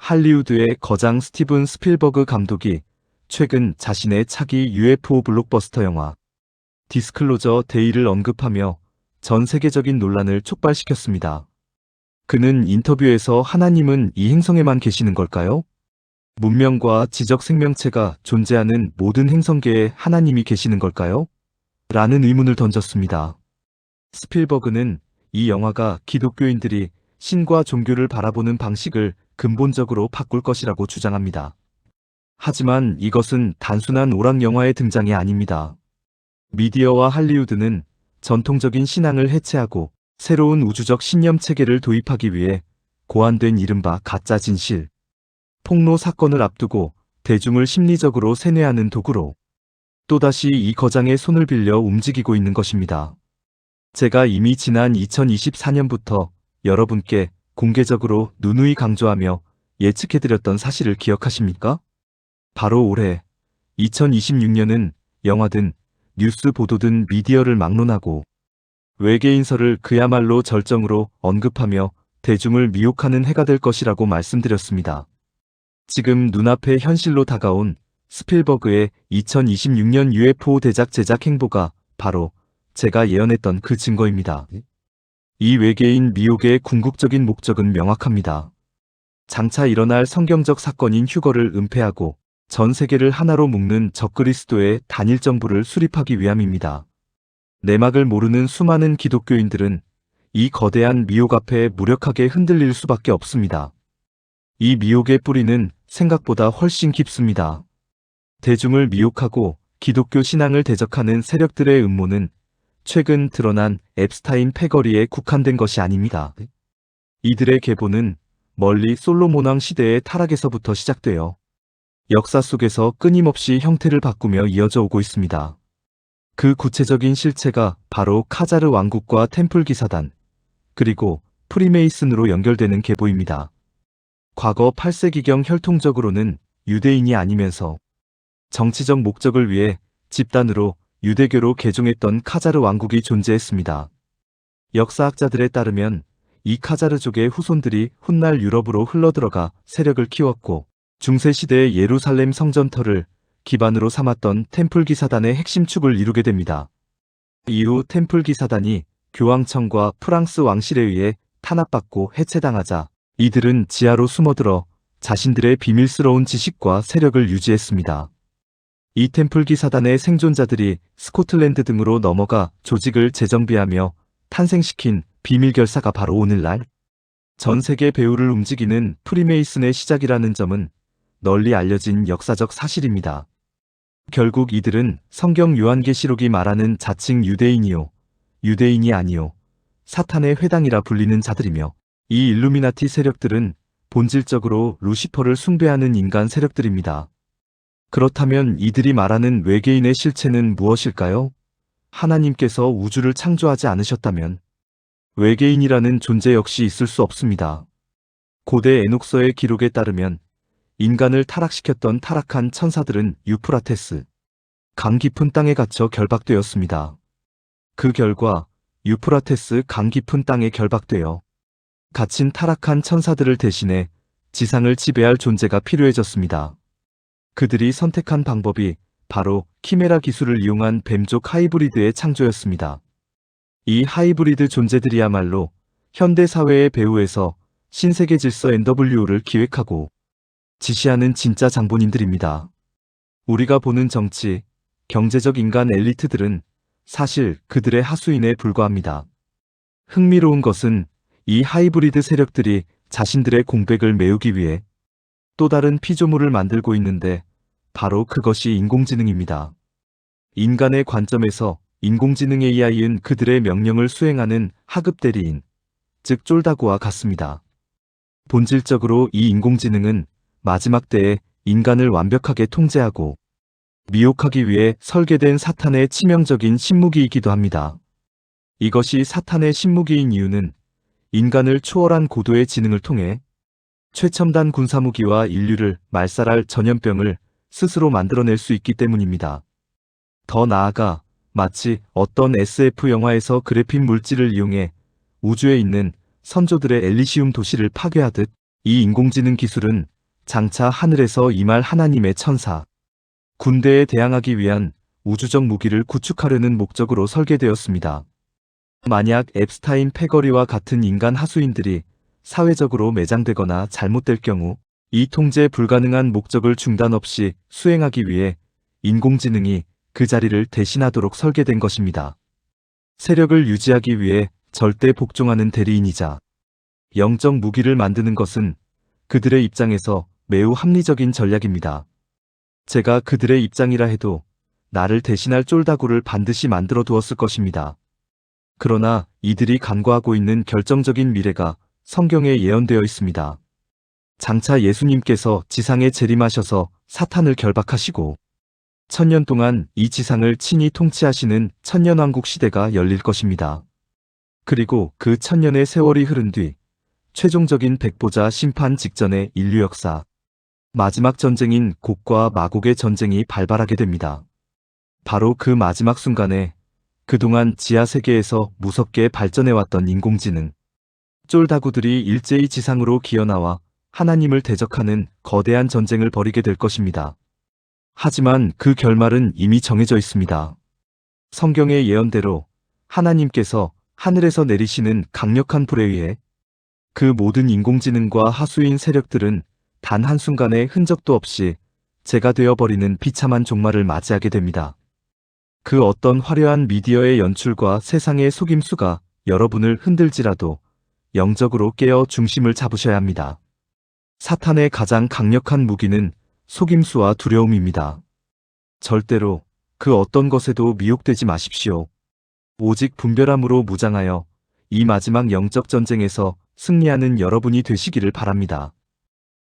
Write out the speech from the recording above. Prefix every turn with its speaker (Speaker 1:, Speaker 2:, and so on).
Speaker 1: 할리우드의 거장 스티븐 스필버그 감독이 최근 자신의 차기 UFO 블록버스터 영화 디스클로저 데이를 언급하며 전 세계적인 논란을 촉발시켰습니다. 그는 인터뷰에서 하나님은 이 행성에만 계시는 걸까요? 문명과 지적 생명체가 존재하는 모든 행성계에 하나님이 계시는 걸까요? 라는 의문을 던졌습니다. 스필버그는 이 영화가 기독교인들이 신과 종교를 바라보는 방식을 근본적으로 바꿀 것이라고 주장합니다. 하지만 이것은 단순한 오락 영화의 등장이 아닙니다. 미디어와 할리우드는 전통적인 신앙을 해체하고 새로운 우주적 신념 체계를 도입하기 위해 고안된 이른바 가짜 진실, 폭로 사건을 앞두고 대중을 심리적으로 세뇌하는 도구로 또다시 이 거장의 손을 빌려 움직이고 있는 것입니다. 제가 이미 지난 2024년부터 여러분께 공개적으로 누누이 강조하며 예측해드렸던 사실을 기억하십니까? 바로 올해 2026년은 영화든 뉴스 보도든 미디어를 막론하고 외계인설을 그야말로 절정으로 언급하며 대중을 미혹하는 해가 될 것이라고 말씀드렸습니다. 지금 눈앞에 현실로 다가온 스필버그의 2026년 UFO 대작 제작 행보가 바로 제가 예언했던 그 증거입니다. 이 외계인 미혹의 궁극적인 목적은 명확합니다. 장차 일어날 성경적 사건인 휴거를 은폐하고 전 세계를 하나로 묶는 적그리스도의 단일 정부를 수립하기 위함입니다. 내막을 모르는 수많은 기독교인들은 이 거대한 미혹 앞에 무력하게 흔들릴 수밖에 없습니다. 이 미혹의 뿌리는 생각보다 훨씬 깊습니다. 대중을 미혹하고 기독교 신앙을 대적하는 세력들의 음모는 최근 드러난 앱스타인 패거리에 국한된 것이 아닙니다. 이들의 계보는 멀리 솔로몬 왕 시대의 타락에서부터 시작되어 역사 속에서 끊임없이 형태를 바꾸며 이어져 오고 있습니다. 그 구체적인 실체가 바로 카자르 왕국과 템플 기사단, 그리고 프리메이슨으로 연결되는 계보입니다. 과거 8세기경 혈통적으로는 유대인이 아니면서 정치적 목적을 위해 집단으로 유대교로 개종했던 카자르 왕국이 존재했습니다. 역사학자들에 따르면 이 카자르족의 후손들이 훗날 유럽으로 흘러들어가 세력을 키웠고 중세시대의 예루살렘 성전터를 기반으로 삼았던 템플 기사단의 핵심 축을 이루게 됩니다. 이후 템플 기사단이 교황청과 프랑스 왕실에 의해 탄압받고 해체당하자 이들은 지하로 숨어들어 자신들의 비밀스러운 지식과 세력을 유지했습니다. 이 템플 기사단의 생존자들이 스코틀랜드 등으로 넘어가 조직을 재정비하며 탄생시킨 비밀 결사가 바로 오늘날 전 세계 배후를 움직이는 프리메이슨의 시작이라는 점은 널리 알려진 역사적 사실입니다. 결국 이들은 성경 요한계시록이 말하는 자칭 유대인이요, 유대인이 아니요, 사탄의 회당이라 불리는 자들이며 이 일루미나티 세력들은 본질적으로 루시퍼를 숭배하는 인간 세력들입니다. 그렇다면 이들이 말하는 외계인의 실체는 무엇일까요? 하나님께서 우주를 창조하지 않으셨다면 외계인이라는 존재 역시 있을 수 없습니다. 고대 에녹서의 기록에 따르면 인간을 타락시켰던 타락한 천사들은 유프라테스, 강 깊은 땅에 갇혀 결박되었습니다. 그 결과 유프라테스 강 깊은 땅에 결박되어 갇힌 타락한 천사들을 대신해 지상을 지배할 존재가 필요해졌습니다. 그들이 선택한 방법이 바로 키메라 기술을 이용한 뱀족 하이브리드의 창조였습니다. 이 하이브리드 존재들이야말로 현대 사회의 배후에서 신세계 질서 NWO를 기획하고 지시하는 진짜 장본인들입니다. 우리가 보는 정치, 경제적 인간 엘리트들은 사실 그들의 하수인에 불과합니다. 흥미로운 것은 이 하이브리드 세력들이 자신들의 공백을 메우기 위해 또 다른 피조물을 만들고 있는데 바로 그것이 인공지능입니다. 인간의 관점에서 인공지능 AI은 그들의 명령을 수행하는 하급 대리인, 즉 쫄다구와 같습니다. 본질적으로 이 인공지능은 마지막 때에 인간을 완벽하게 통제하고 미혹하기 위해 설계된 사탄의 치명적인 신무기이기도 합니다. 이것이 사탄의 신무기인 이유는 인간을 초월한 고도의 지능을 통해 최첨단 군사무기와 인류를 말살할 전염병을 스스로 만들어낼 수 있기 때문입니다. 더 나아가 마치 어떤 SF 영화에서 그래핀 물질을 이용해 우주에 있는 선조들의 엘리시움 도시를 파괴하듯 이 인공지능 기술은 장차 하늘에서 임할 하나님의 천사, 군대에 대항하기 위한 우주적 무기를 구축하려는 목적으로 설계되었습니다. 만약 앱스타인 패거리와 같은 인간 하수인들이 사회적으로 매장되거나 잘못될 경우 이 통제 불가능한 목적을 중단 없이 수행하기 위해 인공지능이 그 자리를 대신하도록 설계된 것입니다. 세력을 유지하기 위해 절대 복종하는 대리인이자 영적 무기를 만드는 것은 그들의 입장에서 매우 합리적인 전략입니다. 제가 그들의 입장이라 해도 나를 대신할 쫄다구를 반드시 만들어 두었을 것입니다. 그러나 이들이 간과하고 있는 결정적인 미래가 성경에 예언되어 있습니다. 장차 예수님께서 지상에 재림하셔서 사탄을 결박하시고 1000년 동안 이 지상을 친히 통치하시는 천년왕국 시대가 열릴 것입니다. 그리고 그 1000년의 세월이 흐른 뒤 최종적인 백보자 심판 직전의 인류 역사, 마지막 전쟁인 곡과 마곡의 전쟁이 발발하게 됩니다. 바로 그 마지막 순간에 그동안 지하세계에서 무섭게 발전해왔던 인공지능, 쫄다구들이 일제히 지상으로 기어나와 하나님을 대적하는 거대한 전쟁을 벌이게 될 것입니다. 하지만 그 결말은 이미 정해져 있습니다. 성경의 예언대로 하나님께서 하늘에서 내리시는 강력한 불에 의해 그 모든 인공지능과 하수인 세력들은 단 한순간의 흔적도 없이 재가 되어버리는 비참한 종말을 맞이하게 됩니다. 그 어떤 화려한 미디어의 연출과 세상의 속임수가 여러분을 흔들지라도 영적으로 깨어 중심을 잡으셔야 합니다. 사탄의 가장 강력한 무기는 속임수와 두려움입니다. 절대로 그 어떤 것에도 미혹되지 마십시오. 오직 분별함으로 무장하여 이 마지막 영적 전쟁에서 승리하는 여러분이 되시기를 바랍니다.